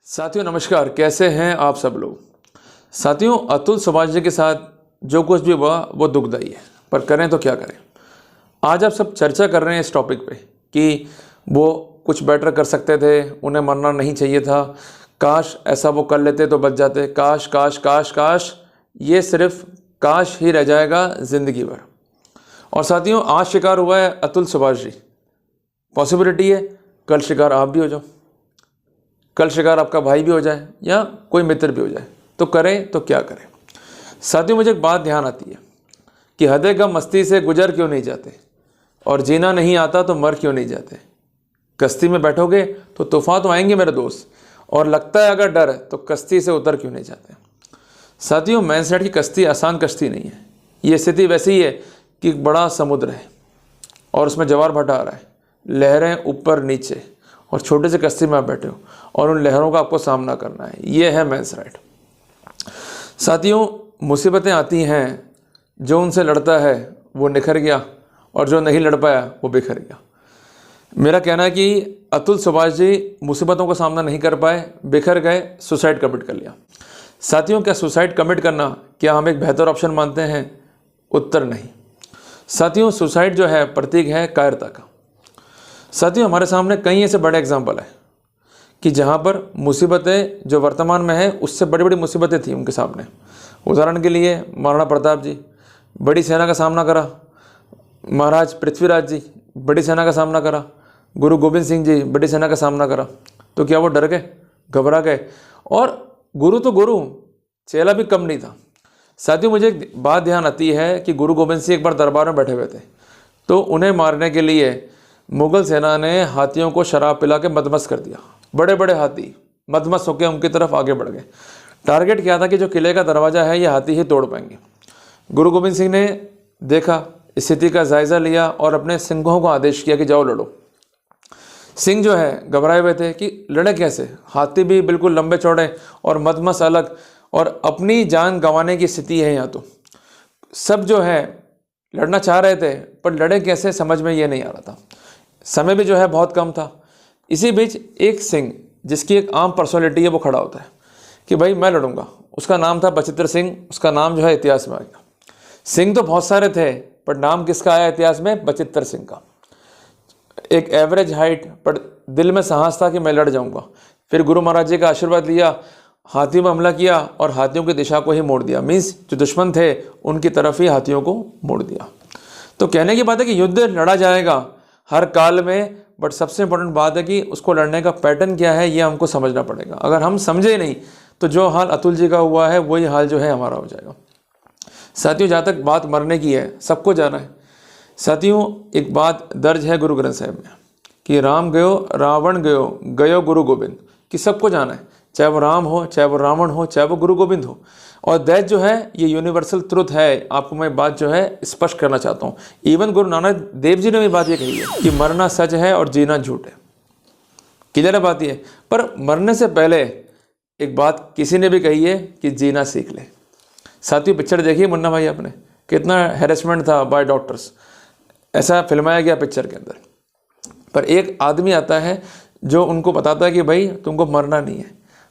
साथियों नमस्कार, कैसे हैं आप सब लोग। साथियों, अतुल सुभाष जी के साथ जो कुछ भी हुआ वो दुखदाई है, पर करें तो क्या करें। आज आप सब चर्चा कर रहे हैं इस टॉपिक पे कि वो कुछ बेटर कर सकते थे, उन्हें मरना नहीं चाहिए था, काश ऐसा वो कर लेते तो बच जाते, काश काश काश काश, ये सिर्फ काश ही रह जाएगा ज़िंदगी भर। और साथियों, आज शिकार हुआ है अतुल सुभाष जी। पॉसिबिलिटी है कल शिकार आप भी हो जाओ, कल शिकार आपका भाई भी हो जाए या कोई मित्र भी हो जाए, तो करें तो क्या करें। साथियों, मुझे एक बात ध्यान आती है कि हदे गम मस्ती से गुजर क्यों नहीं जाते, और जीना नहीं आता तो मर क्यों नहीं जाते। कश्ती में बैठोगे तो तूफान तो आएंगे मेरे दोस्त, और लगता है अगर डर तो कश्ती से उतर क्यों नहीं जाते। साथियों, मैनसेट की कश्ती आसान कश्ती नहीं है। ये स्थिति वैसी है कि एक बड़ा समुद्र है और उसमें जवार भटा आ रहा है, लहरें ऊपर नीचे, और छोटे से कश्ती में आप बैठे हो और उन लहरों का आपको सामना करना है। ये है मैंस राइट। साथियों, मुसीबतें आती हैं, जो उनसे लड़ता है वो निखर गया, और जो नहीं लड़ पाया वो बिखर गया। मेरा कहना है कि अतुल सुभाष जी मुसीबतों का सामना नहीं कर पाए, बिखर गए, सुसाइड कमिट कर लिया। साथियों, क्या सुसाइड कमिट करना क्या हम एक बेहतर ऑप्शन मानते हैं? उत्तर नहीं। साथियों, सुसाइड जो है प्रतीक है कायरता का। साथियों, हमारे सामने कई ऐसे बड़े एग्जाम्पल है कि जहाँ पर मुसीबतें जो वर्तमान में है उससे बड़ी बड़ी मुसीबतें थी उनके सामने। उदाहरण के लिए महाराणा प्रताप जी, बड़ी सेना का सामना करा। महाराज पृथ्वीराज जी, बड़ी सेना का सामना करा। गुरु गोविंद सिंह जी, बड़ी सेना का सामना करा। तो क्या वो डर गए, घबरा गए? और गुरु तो गुरु, चेला भी कम नहीं था। साथियों, मुझे एक बात ध्यान आती है कि गुरु गोविंद सिंह एक बार दरबार में बैठे हुए थे, तो उन्हें मारने के लिए मुगल सेना ने हाथियों को शराब पिला के मदमस्त कर दिया। बड़े बड़े हाथी मदमस्त होकर उनकी तरफ आगे बढ़ गए। टारगेट क्या था कि जो किले का दरवाज़ा है ये हाथी ही तोड़ पाएंगे। गुरु गोविंद सिंह ने देखा, स्थिति का जायज़ा लिया और अपने सिंहों को आदेश किया कि जाओ लड़ो। सिंह जो है घबराए हुए थे कि लड़े कैसे, हाथी भी बिल्कुल लंबे चौड़े और मदमस्त अलग, और अपनी जान गंवाने की स्थिति है यहाँ। तो सब जो है लड़ना चाह रहे थे, पर लड़े कैसे समझ में ये नहीं आ रहा था। समय भी जो है बहुत कम था। इसी बीच एक सिंह, जिसकी एक आम पर्सनालिटी है, वो खड़ा होता है कि भाई मैं लड़ूंगा। उसका नाम था बचित्र सिंह। उसका नाम जो है इतिहास में आ गया। सिंह तो बहुत सारे थे, पर नाम किसका आया इतिहास में? बचित्र सिंह का। एक एवरेज हाइट, पर दिल में साहस था कि मैं लड़ जाऊंगा। फिर गुरु महाराज जी का आशीर्वाद लिया, हाथियों पर हमला किया और हाथियों की दिशा को ही मोड़ दिया। मीन्स जो दुश्मन थे उनकी तरफ ही हाथियों को मोड़ दिया। तो कहने की बात है कि युद्ध लड़ा जाएगा हर काल में, बट सबसे इंपॉर्टेंट बात है कि उसको लड़ने का पैटर्न क्या है ये हमको समझना पड़ेगा। अगर हम समझे नहीं तो जो हाल अतुल जी का हुआ है वही हाल जो है हमारा हो जाएगा। साथियों, जहाँ तक बात मरने की है, सबको जाना है। साथियों, एक बात दर्ज है गुरु ग्रंथ साहिब में कि राम गयो रावण गयो, गयो गुरु गोविंद, कि सबको जाना है, चाहे वो राम हो, चाहे वो रावण हो, चाहे वो गुरु गोविंद हो। और दैट जो है ये यूनिवर्सल ट्रुथ है। आपको मैं बात जो है स्पष्ट करना चाहता हूँ। इवन गुरु नानक देव जी ने भी बात ये कही है कि मरना सच है और जीना झूठ है। क्लियर बात ये, पर मरने से पहले एक बात किसी ने भी कही है कि जीना सीख ले। साथियों, पिक्चर देखिए मुन्ना भाई आपने, कितना हैरेसमेंट था बाय डॉक्टर्स, ऐसा फिल्माया गया पिक्चर के अंदर। पर एक आदमी आता है जो उनको बताता है कि भाई तुमको मरना नहीं है,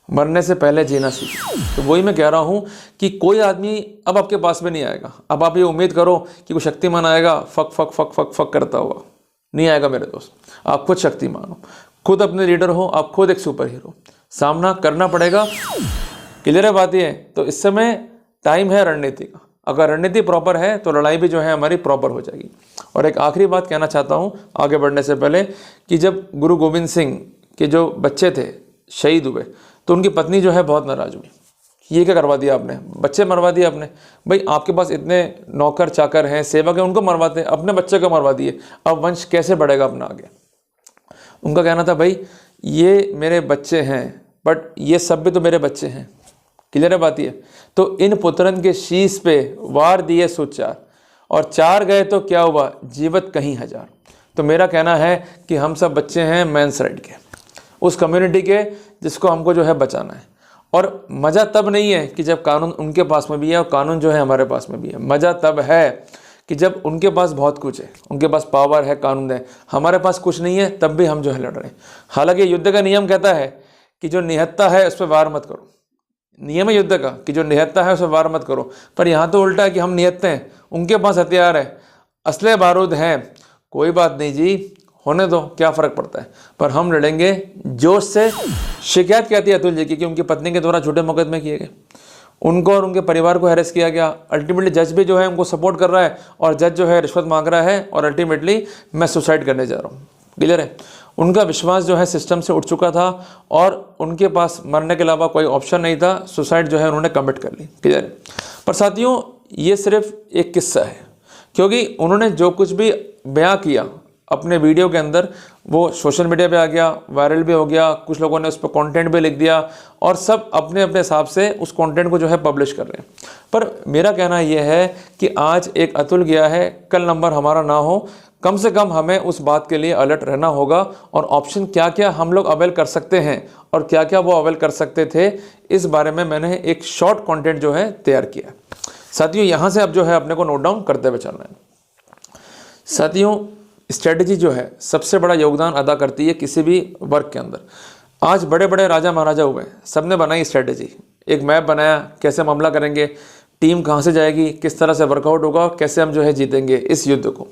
मरने से पहले जीना सीखो। तो वही मैं कह रहा हूँ कि कोई आदमी अब आपके पास में नहीं आएगा। अब आप ये उम्मीद करो कि कोई शक्तिमान आएगा fuck fuck fuck fuck fuck करता हुआ, नहीं आएगा मेरे दोस्त। आप खुद शक्तिमान हो, खुद अपने लीडर हो, आप खुद एक सुपर हीरो। सामना करना पड़ेगा। क्लियर है बात ये। तो इस समय टाइम है रणनीति का। अगर रणनीति प्रॉपर है तो लड़ाई भी जो है हमारी प्रॉपर हो जाएगी। और एक आखिरी बात कहना चाहता हूँ आगे बढ़ने से पहले कि जब गुरु गोविंद सिंह के जो बच्चे थे शहीद हुए, तो उनकी पत्नी जो है बहुत नाराज हुई। ये क्या करवा दिया आपने, बच्चे मरवा दिए आपने। भाई आपके पास इतने नौकर चाकर हैं, सेवक हैं, उनको मरवाते, अपने बच्चे को मरवा दिए। अब वंश कैसे बढ़ेगा अपना आगे? उनका कहना था भाई ये मेरे बच्चे हैं, बट ये सब भी तो मेरे बच्चे हैं। क्लियर है बात ये। तो इन पुत्रन के शीश पे वार दिए सुचार, और चार गए तो क्या हुआ, जीवत कहीं हजार। तो मेरा कहना है कि हम सब बच्चे हैं मैंस राइट के, उस कम्युनिटी के जिसको हमको जो है बचाना है। और मज़ा तब नहीं है कि जब कानून उनके पास में भी है और कानून जो है हमारे पास में भी है। मज़ा तब है कि जब उनके पास बहुत कुछ है, उनके पास पावर है, कानून है, हमारे पास कुछ नहीं है, तब भी हम जो है लड़ रहे हैं। हालांकि युद्ध का नियम कहता है कि जो निहत्था है उस पर वार मत करो, नियम है युद्ध का कि जो निहत्था है उस पर वार मत करो। पर यहाँ तो उल्टा है कि हम निहत्ते हैं, उनके पास हथियार है, असले बारूद हैं, कोई बात नहीं जी, होने दो, क्या फ़र्क पड़ता है, पर हम लड़ेंगे जोश से। शिकायत क्या थी अतुल जी की कि उनकी पत्नी के द्वारा झूठे मुकदमे किए गए, उनको और उनके परिवार को हैरेस किया गया। अल्टीमेटली जज भी जो है उनको सपोर्ट कर रहा है और जज जो है रिश्वत मांग रहा है और अल्टीमेटली मैं सुसाइड करने जा रहा हूँ। क्लियर है? उनका विश्वास जो है सिस्टम से उठ चुका था और उनके पास मरने के अलावा कोई ऑप्शन नहीं था, सुसाइड जो है उन्होंने कमिट कर ली। क्लियर है? पर साथियों ये सिर्फ एक किस्सा है, क्योंकि उन्होंने जो कुछ भी बयां किया अपने वीडियो के अंदर वो सोशल मीडिया पे आ गया, वायरल भी हो गया, कुछ लोगों ने उस पर कंटेंट भी लिख दिया और सब अपने अपने हिसाब से उस कंटेंट को जो है पब्लिश कर रहे हैं। पर मेरा कहना यह है कि आज एक अतुल गया है, कल नंबर हमारा ना हो, कम से कम हमें उस बात के लिए अलर्ट रहना होगा और ऑप्शन क्या क्या हम लोग अवेल कर सकते हैं और क्या क्या वो अवेल कर सकते थे, इस बारे में मैंने एक शॉर्ट कंटेंट जो है तैयार किया। साथियों यहाँ से अब जो है अपने को नोट डाउन करते हुए चलना है। साथियों स्ट्रेटजी जो है सबसे बड़ा योगदान अदा करती है किसी भी वर्क के अंदर। आज बड़े बड़े राजा महाराजा हुए, सबने बनाई स्ट्रेटजी, एक मैप बनाया, कैसे मामला करेंगे, टीम कहाँ से जाएगी, किस तरह से वर्कआउट होगा, कैसे हम जो है जीतेंगे इस युद्ध को।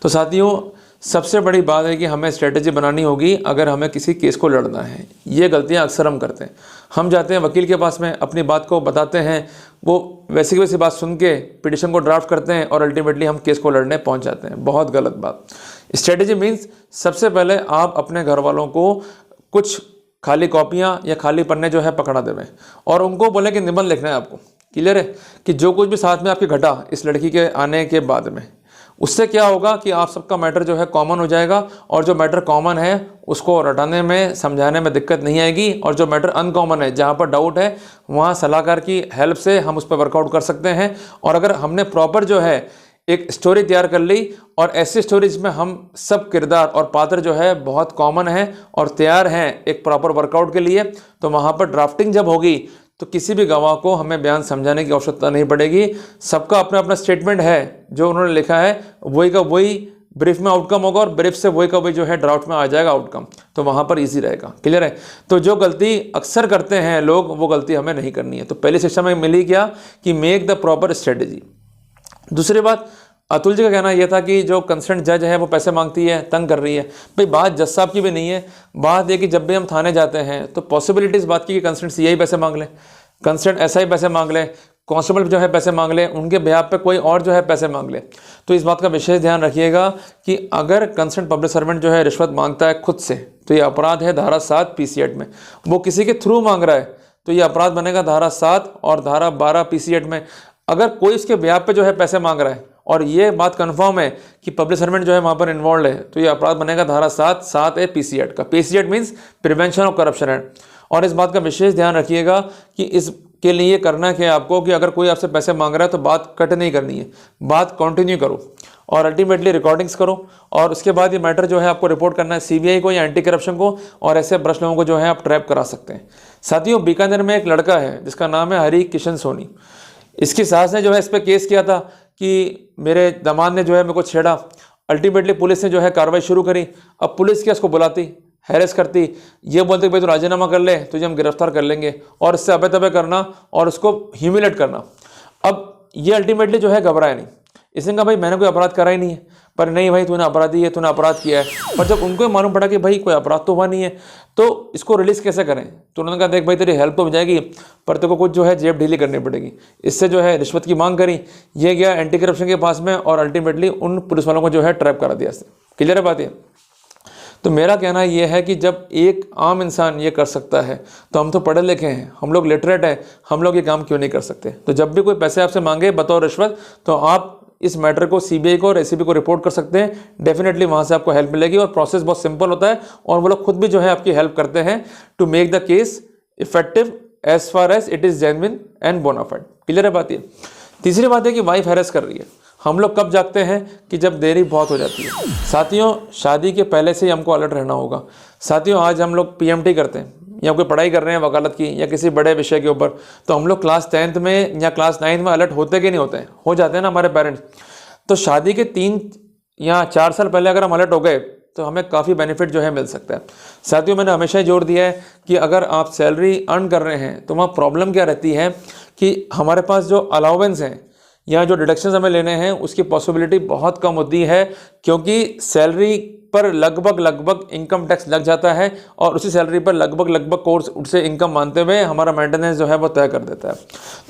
तो साथियों सबसे बड़ी बात है कि हमें स्ट्रेटजी बनानी होगी अगर हमें किसी केस को लड़ना है। ये गलतियां अक्सर हम करते हैं, हम जाते हैं वकील के पास में, अपनी बात को बताते हैं, वो वैसी की वैसी बात सुन के पिटिशन को ड्राफ्ट करते हैं और अल्टीमेटली हम केस को लड़ने पहुंच जाते हैं। बहुत गलत बात। स्ट्रेटजी मीन्स सबसे पहले आप अपने घर वालों को कुछ खाली कॉपियाँ या खाली पन्ने जो है पकड़ा देवें और उनको बोलें कि निबंध लिखना है आपको। क्लियर है? कि जो कुछ भी साथ में आपके घटा इस लड़की के आने के बाद में, उससे क्या होगा कि आप सबका मैटर जो है कॉमन हो जाएगा और जो मैटर कॉमन है उसको रटाने में समझाने में दिक्कत नहीं आएगी और जो मैटर अनकॉमन है जहाँ पर डाउट है वहाँ सलाहकार की हेल्प से हम उस पर वर्कआउट कर सकते हैं। और अगर हमने प्रॉपर जो है एक स्टोरी तैयार कर ली और ऐसी स्टोरीज में हम सब किरदार और पात्र जो है बहुत कॉमन है और तैयार हैं एक प्रॉपर वर्कआउट के लिए, तो वहाँ पर ड्राफ्टिंग जब होगी तो किसी भी गवाह को हमें बयान समझाने की आवश्यकता नहीं पड़ेगी। सबका अपना अपना स्टेटमेंट है, जो उन्होंने लिखा है वही का वही ब्रीफ में आउटकम होगा और ब्रीफ से वही का वही जो है ड्राफ्ट में आ जाएगा आउटकम, तो वहाँ पर इजी रहेगा। क्लियर है? तो जो गलती अक्सर करते हैं लोग वो गलती हमें नहीं करनी है। तो पहली शिक्षा में मिली क्या कि मेक द प्रॉपर स्ट्रेटेजी। दूसरी बात, अतुल जी का कहना यह था कि जो कंसर्न जज है वो पैसे मांगती है, तंग कर रही है। भाई बात जज साहब की भी नहीं है, बात यह कि जब भी हम थाने जाते हैं तो पॉसिबिलिटी इस बात की कि कंसर्न सीआई पैसे मांग ले, कंसर्न एसआई पैसे मांग ले, कांस्टेबल जो है पैसे मांग ले, उनके बिहाफ पे कोई और जो है पैसे मांग ले। तो इस बात का विशेष ध्यान रखिएगा कि अगर कंसर्न पब्लिक सर्वेंट जो है रिश्वत मांगता है खुद से तो ये अपराध है धारा 7 पीसी एक्ट में। वो किसी के थ्रू मांग रहा है तो ये अपराध बनेगा धारा 7 और धारा 12 पीसी एक्ट में। अगर कोई इसके बिहाफ पे जो है पैसे मांग रहा है और ये बात कंफर्म है कि पब्लिक सर्वेंट जो है वहाँ पर इन्वॉल्व है तो ये अपराध बनेगा धारा 7 है पीसी एक्ट का। PC act means prevention of corruption act. और इस बात का विशेष ध्यान रखिएगा कि इसके लिए करना क्या है आपको कि अगर कोई आपसे पैसे मांग रहा है तो बात कट नहीं करनी है, बात कंटिन्यू करो और अल्टीमेटली रिकॉर्डिंग्स करो और उसके बाद ये मैटर जो है आपको रिपोर्ट करना है सीबीआई को या एंटी करप्शन को, और ऐसे ब्रश लोगों को जो है आप ट्रैप करा सकते हैं। साथियों बीकानेर में एक लड़का है जिसका नाम है हरी किशन सोनी। इसकी सास ने जो है इस पर केस किया था कि मेरे दामाद ने जो है मेरे को छेड़ा। अल्टीमेटली पुलिस ने जो है कार्रवाई शुरू करी। अब पुलिस क्या उसको बुलाती, हैरेस करती, ये बोलते कि भाई तू राजीनामा कर ले, तुझे हम गिरफ्तार कर लेंगे, और इससे अबे तबे करना और उसको ह्यूमिलेट करना। अब ये अल्टीमेटली जो है घबराया नहीं, इसने कहा भाई मैंने कोई अपराध करा ही नहीं है। पर नहीं भाई तूने अपराधी है, तूने अपराध किया है। पर जब उनको मालूम पड़ा कि भाई कोई अपराध तो हुआ नहीं है तो इसको रिलीज कैसे करें, तो उन्होंने कहा देख भाई तेरी हेल्प तो हो जाएगी पर तेरे को कुछ जो है जेब ढीली करनी पड़ेगी। इससे जो है रिश्वत की मांग करी, ये गया एंटी करप्शन के पास में और अल्टीमेटली उन पुलिस वालों को जो है ट्रैप करा दिया। क्लियर है बात ये? तो मेरा कहना यह है कि जब एक आम इंसान ये कर सकता है तो हम तो पढ़े लिखे हैं, हम लोग लिटरेट हैं, हम लोग ये काम क्यों नहीं कर सकते। तो जब भी कोई पैसे आपसे मांगे बतौर रिश्वत तो आप इस मैटर को सीबीआई को और एसीबी को रिपोर्ट कर सकते हैं। डेफिनेटली वहाँ से आपको हेल्प मिलेगी और प्रोसेस बहुत सिंपल होता है और वो लोग खुद भी जो है आपकी हेल्प करते हैं to make the case effective as far as it is genuine and bonafide. Clear है बात ये? तीसरी बात है कि वाइफ हैरेस कर रही है। हम लोग कब जागते हैं कि जब देरी बहुत हो जाती है। साथियों शादी के पहले से ही हमको अलर्ट रहना होगा। साथियों आज हम लोग पीएमटी करते हैं या कोई पढ़ाई कर रहे हैं वकालत की या किसी बड़े विषय के ऊपर, तो हम लोग क्लास 10th में या क्लास 9th में अलर्ट होते कि नहीं होते हैं? हो जाते हैं ना हमारे पेरेंट्स। तो शादी के 3 या 4 साल पहले अगर हम अलर्ट हो गए तो हमें काफ़ी बेनिफिट जो है मिल सकता है। साथियों, मैंने हमेशा ही जोर दिया है कि अगर आप सैलरी अर्न कर रहे हैं तो वहाँ प्रॉब्लम क्या रहती है कि हमारे पास जो अलाउंस हैं या जो डिडक्शंस हमें लेने हैं उसकी पॉसिबिलिटी बहुत कम होती है, क्योंकि सैलरी पर लगभग इनकम टैक्स लग जाता है और उसी सैलरी पर लगभग कोर्स उससे इनकम मानते हुए हमारा मेंटेनेंस जो है वो तय कर देता है।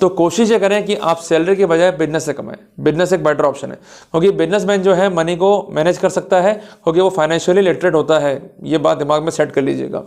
तो कोशिश ये करें कि आप सैलरी के बजाय बिजनेस से कमाएं। बिजनेस एक बेटर ऑप्शन है, क्योंकि बिजनेसमैन जो है मनी को मैनेज कर सकता है, क्योंकि वो फाइनेंशियली लिटरेट होता है। ये बात दिमाग में सेट कर लीजिएगा।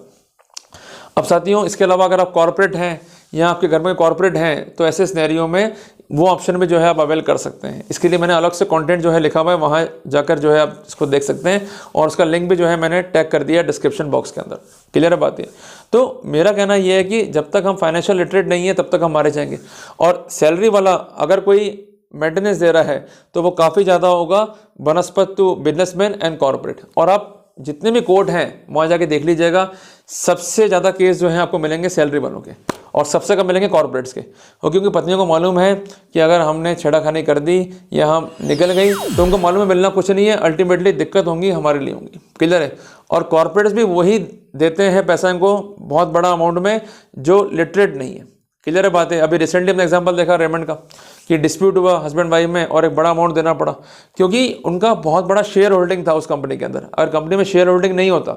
अब साथियों, इसके अलावा अगर आप कॉर्पोरेट हैं या आपके घर में कॉर्पोरेट हैं तो ऐसे सिनेरियो में वो ऑप्शन भी जो है आप अवेल कर सकते हैं। इसके लिए मैंने अलग से कंटेंट जो है लिखा हुआ है, वहाँ जाकर जो है आप इसको देख सकते हैं और उसका लिंक भी जो है मैंने टैग कर दिया डिस्क्रिप्शन बॉक्स के अंदर। क्लियर है बात ये? तो मेरा कहना ये है कि जब तक हम फाइनेंशियल लिटरेट नहीं है तब तक हम मारे जाएंगे। और सैलरी वाला अगर कोई मेंटेनेंस दे रहा है तो वो काफ़ी ज़्यादा होगा बनस्पत टू बिजनेसमैन एंड कॉर्पोरेट। और आप जितने भी कोर्ट हैं वहाँ जाके देख लीजिएगा, सबसे ज़्यादा केस जो हैं आपको मिलेंगे सैलरी वालों के और सबसे कम मिलेंगे कॉर्पोरेट्स के। और क्योंकि पत्नियों को मालूम है कि अगर हमने छेड़ाखानी कर दी या हम निकल गई तो उनको मालूम है मिलना कुछ नहीं है, अल्टीमेटली दिक्कत होंगी हमारे लिए होंगी। क्लियर है? और कॉर्पोरेट्स भी वही देते हैं पैसा इनको बहुत बड़ा अमाउंट में जो लिटरेट नहीं है। क्लियर है बात है? अभी रिसेंटली हमने एग्जांपल देखा रेमंड का कि डिस्प्यूट हुआ हस्बैंड वाइफ में और एक बड़ा अमाउंट देना पड़ा, क्योंकि उनका बहुत बड़ा शेयर होल्डिंग था उस कंपनी के अंदर। अगर कंपनी में शेयर होल्डिंग नहीं होता,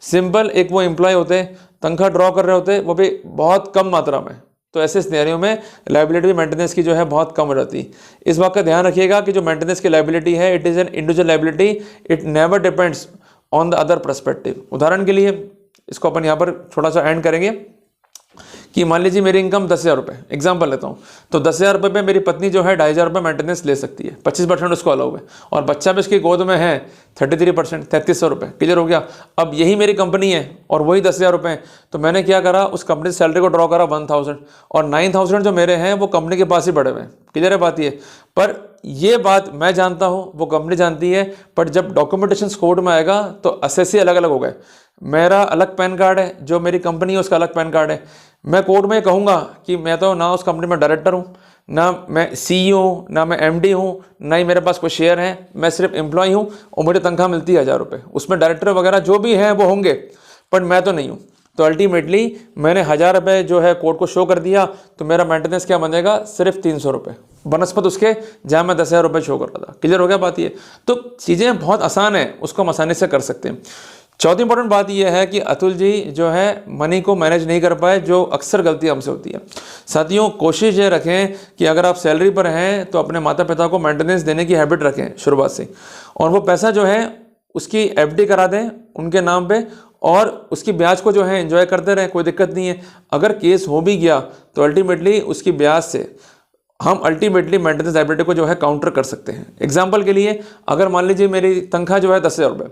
सिंपल एक वो एम्प्लॉय होते, तनख्वाह ड्रॉ कर रहे होते, वो भी बहुत कम मात्रा में, तो ऐसे सिनेरियो में लायबिलिटी मेंटेनेंस की जो है बहुत कम रहती। इस बात का ध्यान रखिएगा कि जो मेंटेनेंस की लायबिलिटी है it is an individual liability, it never depends on the other perspective. उदाहरण के लिए इसको अपन यहाँ पर थोड़ा सा एंड करेंगे कि मान लीजिए मेरी इनकम 10,000 रुपये, एग्जाम्पल लेता हूँ, तो 10,000 रुपये पे मेरी पत्नी जो है 2,500 रुपये मेंटेनेंस ले सकती है, 25% उसको अलाउ है, और बच्चा भी उसकी गोद में है 33%, 3,300 रुपये। क्लियर हो गया? अब यही मेरी कंपनी है और वही 10,000 रुपये, तो मैंने क्या करा, उस कंपनी से सैलरी को ड्रॉ करा 1,000 और 9,000 जो मेरे हैं वो कंपनी के पास ही पड़े हुए हैं। क्लियर है बात ये? पर ये बात मैं जानता हूँ, वो कंपनी जानती है, पर जब डॉक्यूमेंटेशन कोड में आएगा तो असेसी अलग अलग हो गए। मेरा अलग पैन कार्ड है, जो मेरी कंपनी है उसका अलग पैन कार्ड है। मैं कोर्ट में कहूँगा कि मैं तो ना उस कंपनी में डायरेक्टर हूँ, ना मैं सीईओ हूँ, ना मैं एमडी हूँ, ना ही मेरे पास कोई शेयर है, मैं सिर्फ एम्प्लॉय हूँ और मुझे तनख्वाह मिलती है 1,000 रुपये। उसमें डायरेक्टर वगैरह जो भी हैं वो होंगे, पर मैं तो नहीं हूँ। तो अल्टीमेटली मैंने 1,000 रुपये जो है कोर्ट को शो कर दिया, तो मेरा मेंटेनेंस क्या बनेगा, सिर्फ 300 रुपये बनस्पत उसके, जहाँ मैं 10,000 रुपये शो कर रहा था। क्लियर हो गया बात ये? तो चीज़ें बहुत आसान है, उसको हम आसानी से कर सकते हैं। चौथी इंपॉर्टेंट बात यह है कि अतुल जी जो है मनी को मैनेज नहीं कर पाए, जो अक्सर गलती हमसे होती है। साथियों, कोशिश ये रखें कि अगर आप सैलरी पर हैं तो अपने माता पिता को मेंटेनेंस देने की हैबिट रखें शुरुआत से, और वो पैसा जो है उसकी एफडी करा दें उनके नाम पे और उसकी ब्याज को जो है एंजॉय करते रहें, कोई दिक्कत नहीं है। अगर केस हो भी गया तो अल्टीमेटली उसकी ब्याज से हम अल्टीमेटली मेंटेनेंस लायबिलिटी को जो है काउंटर कर सकते हैं। एग्जाम्पल के लिए, अगर मान लीजिए मेरी तनख्वाह जो है 10,000 रुपये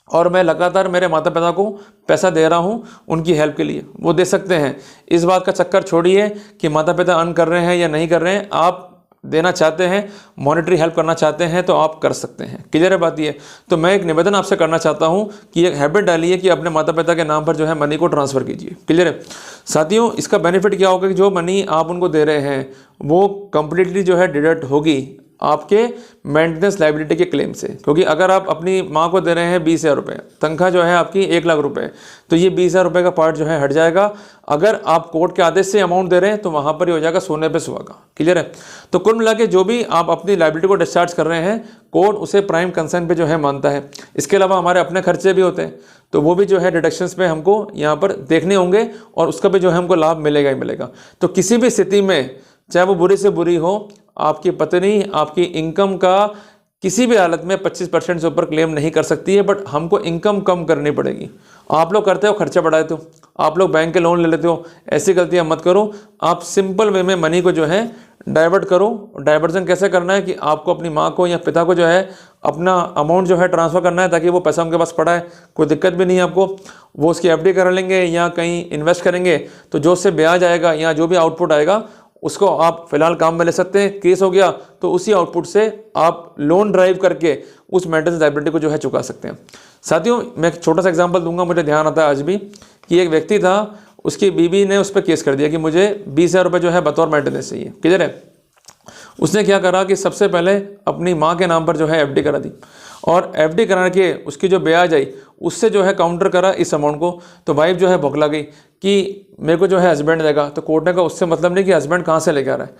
और मैं लगातार मेरे माता पिता को पैसा दे रहा हूं उनकी हेल्प के लिए, वो दे सकते हैं। इस बात का चक्कर छोड़िए कि माता पिता अर्न कर रहे हैं या नहीं कर रहे हैं, आप देना चाहते हैं, मॉनेटरी हेल्प करना चाहते हैं तो आप कर सकते हैं। क्लियर है बात ये? तो मैं एक निवेदन आपसे करना चाहता हूं कि एक हैबिट डालिए कि अपने माता पिता के नाम पर जो है मनी को ट्रांसफ़र कीजिए। क्लियर है साथियों? इसका बेनिफिट क्या होगा कि जो मनी आप उनको दे रहे हैं वो कंप्लीटली जो है डिडक्ट होगी आपके मेंटेनेंस लायबिलिटी के क्लेम से। क्योंकि अगर आप अपनी माँ को दे रहे हैं 20,000 रुपये, तनख्वाह जो है आपकी 1,00,000 रुपये, तो ये 20,000 रुपये का पार्ट जो है हट जाएगा। अगर आप कोर्ट के आदेश से अमाउंट दे रहे हैं तो वहाँ पर ही हो जाएगा सोने पे सुहागा। क्लियर है? तो कुल मिला के जो भी आप अपनी लायबिलिटी को डिस्चार्ज कर रहे हैं, कोर्ट उसे प्राइम कंसर्न पे जो है मानता है। इसके अलावा हमारे अपने खर्चे भी होते हैं, तो वो भी जो है डिडक्शंस में हमको यहाँ पर देखने होंगे और उसका भी जो है हमको लाभ मिलेगा ही मिलेगा। तो किसी भी स्थिति में, चाहे वो बुरी से बुरी हो, आपकी पत्नी आपकी इनकम का किसी भी हालत में 25% से ऊपर क्लेम नहीं कर सकती है, बट हमको इनकम कम करनी पड़ेगी। आप लोग करते हो खर्चा बढ़ाते हो, आप लोग बैंक के लोन ले लेते हो, ऐसी गलतियां मत करो। आप सिंपल वे में मनी को जो है डाइवर्ट करो। डाइवर्जन कैसे करना है कि आपको अपनी माँ को या पिता को जो है अपना अमाउंट जो है ट्रांसफ़र करना है, ताकि वो पैसा उनके पास पड़ा है, कोई दिक्कत भी नहीं है आपको। वो उसकी एफडी करा लेंगे या कहीं इन्वेस्ट करेंगे, तो जो उससे ब्याज आएगा या जो भी आउटपुट आएगा उसको आप फिलहाल काम में ले सकते हैं। केस हो गया तो उसी आउटपुट से आप लोन ड्राइव करके उस मेंटेनेंस लायबिलिटी को जो है चुका सकते हैं। साथियों, मैं एक छोटा सा एग्जांपल दूंगा, मुझे ध्यान आता है आज भी, कि एक व्यक्ति था, उसकी बीवी ने उस पर केस कर दिया कि मुझे 20,000 रुपये जो है बतौर मेंटेनेंस चाहिए। क्लियर है? उसने क्या करा कि सबसे पहले अपनी माँ के नाम पर जो है एफडी करा दी, और एफडी करा के उसकी जो ब्याज आई उससे जो है काउंटर करा इस अमाउंट को। तो वाइफ जो है बौखला गई कि मेरे को जो है हस्बैंड देगा। तो कोर्ट ने कहा उससे मतलब नहीं कि हस्बैंड कहाँ से लेके आ रहा है,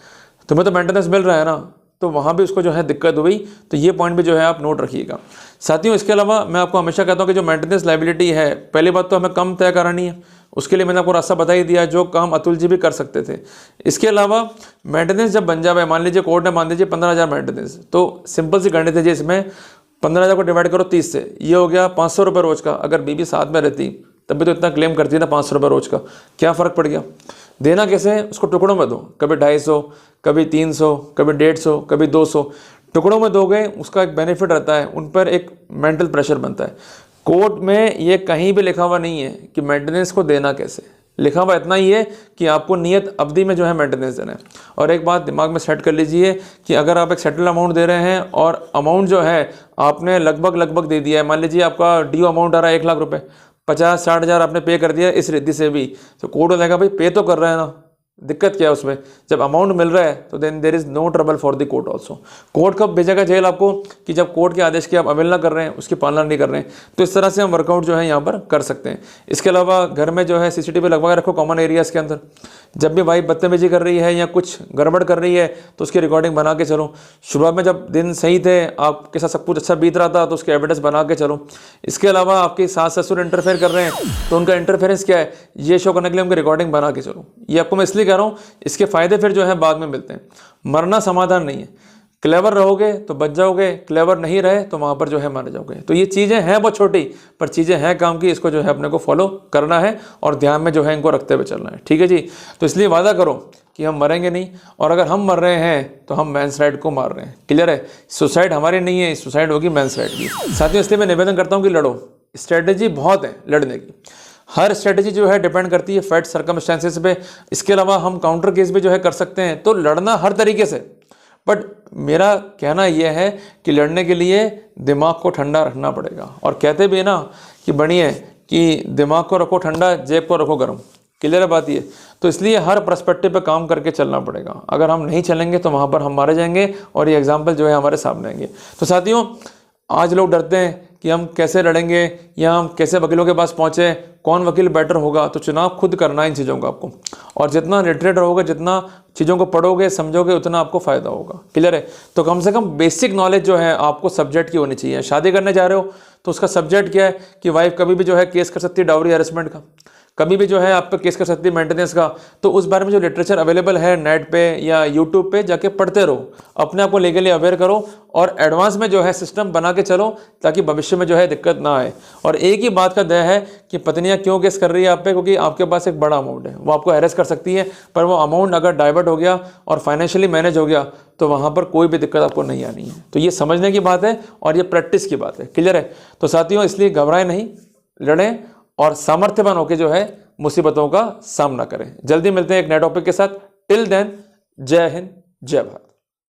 तुम्हें तो मेंटेनेंस मिल रहा है ना। तो वहाँ भी उसको जो है दिक्कत हुई। तो ये पॉइंट भी जो है आप नोट रखिएगा साथियों। इसके अलावा मैं आपको हमेशा कहता हूँ कि जो मेंटेनेंस लाइबिलिटी है, पहली बात तो हमें कम तय करानी है, उसके लिए मैंने आपको रास्ता बता ही दिया जो काम अतुल जी भी कर सकते थे। इसके अलावा मेंटेनेंस जब बन जाए, मान लीजिए कोर्ट ने मान लीजिए 15,000 मेंटेनेंस, तो सिंपल सी गणित है जी, इसमें 15,000 को डिवाइड करो 30 से, ये हो गया 500 रुपये रोज का। अगर बीबी साथ में रहती तब भी तो इतना क्लेम करती है ना 500 रुपये रोज का, क्या फ़र्क पड़ गया। देना कैसे है, उसको टुकड़ों में दो, कभी 250, कभी 300, कभी 150, कभी 200 टुकड़ों में दोगे, उसका एक बेनिफिट रहता है, उन पर एक मेंटल प्रेशर बनता है। कोर्ट में ये कहीं भी लिखा हुआ नहीं है कि मेंटेनेंस को देना कैसे, लिखा हुआ इतना ही है कि आपको नियत अवधि में जो है मेंटेनेंस देना है। और एक बात दिमाग में सेट कर लीजिए कि अगर आप एक सेटल अमाउंट दे रहे हैं और अमाउंट जो है आपने लगभग दे दिया है, मान लीजिए आपका ड्यू अमाउंट आ रहा है 1 लाख रुपए, 50-60 हज़ार आपने पे कर दिया इस रिद्धि से भी, तो कोर्ट वाला भाई पे तो कर रहे हैं ना, दिक्कत क्या है उसमें। जब अमाउंट मिल रहा है तो then there is no trouble for the court also. Court कब भेजेगा जेल आपको, कि जब कोर्ट के आदेश की आप अवहेलना कर रहे हैं, उसकी पालना नहीं कर रहे हैं। तो इस तरह से हम वर्कआउट जो है यहाँ पर कर सकते हैं। इसके अलावा घर में जो है सीसीटीवी लगवा के रखो कॉमन एरियाज़ के अंदर। जब भी वाइफ बदतमीजी कर रही है या कुछ गड़बड़ कर रही है तो उसकी रिकॉर्डिंग बना के चलो। शुरुआत में जब दिन सही थे, आपके साथ सब कुछ अच्छा बीत रहा था, तो उसके एविडेंस बना के चलो। इसके अलावा आपके सास ससुर इंटरफेयर कर रहे हैं तो उनका इंटरफेरेंस क्या है ये शो करने के लिए उनकी रिकॉर्डिंग बना के चलो। ये आपको मैं इसलिए कह रहा हूँ, इसके फायदे फिर जो है बाद में मिलते हैं। मरना समाधान नहीं है, क्लेवर रहोगे तो बच जाओगे, क्लेवर नहीं रहे तो वहाँ पर जो है मारे जाओगे। तो ये चीज़ें हैं बहुत छोटी, पर चीज़ें हैं काम की, इसको जो है अपने को फॉलो करना है और ध्यान में जो है इनको रखते हुए चलना है, ठीक है जी। तो इसलिए वादा करो कि हम मरेंगे नहीं, और अगर हम मर रहे हैं तो हम मैनस्लाइड को मार रहे हैं, क्लियर है। सुसाइड हमारी नहीं है, सुसाइड होगी मैनस्लाइड की। साथियों इसलिए मैं निवेदन करता हूँ कि लड़ो, स्ट्रेटेजी बहुत है लड़ने की, हर स्ट्रेटेजी जो है डिपेंड करती है फैक्ट सर्कमस्टेंसेस पे। इसके अलावा हम काउंटर केस भी जो है कर सकते हैं, तो लड़ना हर तरीके से। बट मेरा कहना यह है कि लड़ने के लिए दिमाग को ठंडा रखना पड़ेगा, और कहते भी है ना कि बढ़िया कि दिमाग को रखो ठंडा, जेब को रखो गर्म, क्लियर है बात ये। तो इसलिए हर पर्सपेक्टिव पे काम करके चलना पड़ेगा। अगर हम नहीं चलेंगे तो वहाँ पर हम मारे जाएंगे, और ये एग्जाम्पल जो है हमारे सामने आएंगे। तो साथियों आज लोग डरते हैं कि हम कैसे लड़ेंगे या हम कैसे वकीलों के पास पहुँचे, कौन वकील बेटर होगा। तो चुनाव खुद करना है इन चीज़ों का आपको, और जितना लिटरेट रहोगे, जितना चीज़ों को पढ़ोगे समझोगे, उतना आपको फ़ायदा होगा, क्लियर है। तो कम से कम बेसिक नॉलेज जो है आपको सब्जेक्ट की होनी चाहिए। शादी करने जा रहे हो तो उसका सब्जेक्ट क्या है कि वाइफ कभी भी जो है केस कर सकती है डाउरी हैरेसमेंट का, कभी भी जो है आप पे केस कर सकती है मेंटेनेंस का। तो उस बारे में जो लिटरेचर अवेलेबल है नेट पे या यूट्यूब पे जाके पढ़ते रहो, अपने आप को लीगली अवेयर करो, और एडवांस में जो है सिस्टम बना के चलो, ताकि भविष्य में जो है दिक्कत ना आए। और एक ही बात का दया है कि पत्नियां क्यों केस कर रही है आप पे, क्योंकि आपके पास एक बड़ा अमाउंट है, वो आपको हैरेस कर सकती है, पर वो अमाउंट अगर डाइवर्ट हो गया और फाइनेंशियली मैनेज हो गया तो वहाँ पर कोई भी दिक्कत आपको नहीं आनी है। तो ये समझने की बात है और ये प्रैक्टिस की बात है, क्लियर है। तो साथियों इसलिए घबराएं नहीं, लड़ें और सामर्थ्यवान होकर जो है मुसीबतों का सामना करें। जल्दी मिलते हैं एक नए टॉपिक के साथ। टिल देन जय हिंद, जय भारत।